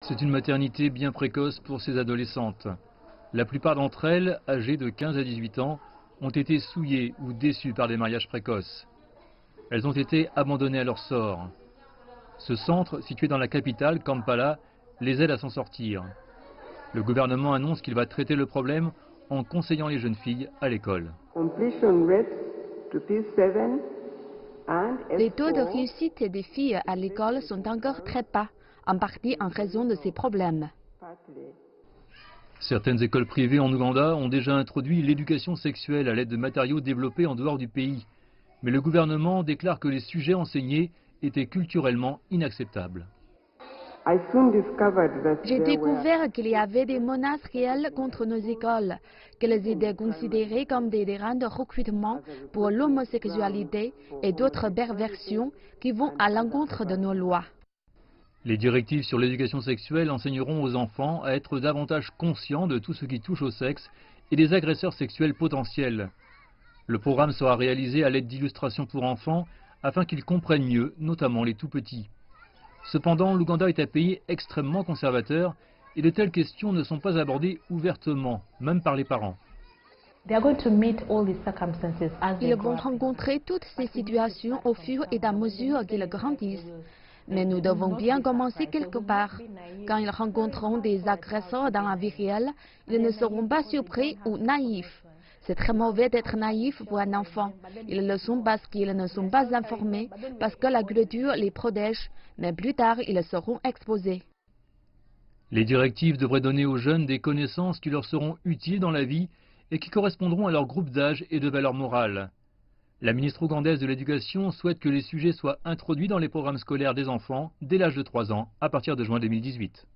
C'est une maternité bien précoce pour ces adolescentes. La plupart d'entre elles, âgées de 15 à 18 ans, ont été souillées ou déçues par des mariages précoces. Elles ont été abandonnées à leur sort. Ce centre, situé dans la capitale, Kampala, les aide à s'en sortir. Le gouvernement annonce qu'il va traiter le problème en conseillant les jeunes filles à l'école. Les taux de réussite des filles à l'école sont encore très bas, en partie en raison de ces problèmes. Certaines écoles privées en Ouganda ont déjà introduit l'éducation sexuelle à l'aide de matériaux développés en dehors du pays. Mais le gouvernement déclare que les sujets enseignés étaient culturellement inacceptables. J'ai découvert qu'il y avait des menaces réelles contre nos écoles, qu'elles étaient considérées comme des terrains de recrutement pour l'homosexualité et d'autres perversions qui vont à l'encontre de nos lois. Les directives sur l'éducation sexuelle enseigneront aux enfants à être davantage conscients de tout ce qui touche au sexe et des agresseurs sexuels potentiels. Le programme sera réalisé à l'aide d'illustrations pour enfants afin qu'ils comprennent mieux, notamment les tout-petits. Cependant, l'Ouganda est un pays extrêmement conservateur et de telles questions ne sont pas abordées ouvertement, même par les parents. Ils vont rencontrer toutes ces situations au fur et à mesure qu'ils grandissent. Mais nous devons bien commencer quelque part. Quand ils rencontreront des agresseurs dans la vie réelle, ils ne seront pas surpris ou naïfs. C'est très mauvais d'être naïf pour un enfant. Ils le sont parce qu'ils ne sont pas informés, parce que la culture les protège, mais plus tard, ils seront exposés. Les directives devraient donner aux jeunes des connaissances qui leur seront utiles dans la vie et qui correspondront à leur groupe d'âge et de valeurs morales. La ministre ougandaise de l'Éducation souhaite que les sujets soient introduits dans les programmes scolaires des enfants dès l'âge de 3 ans, à partir de juin 2018.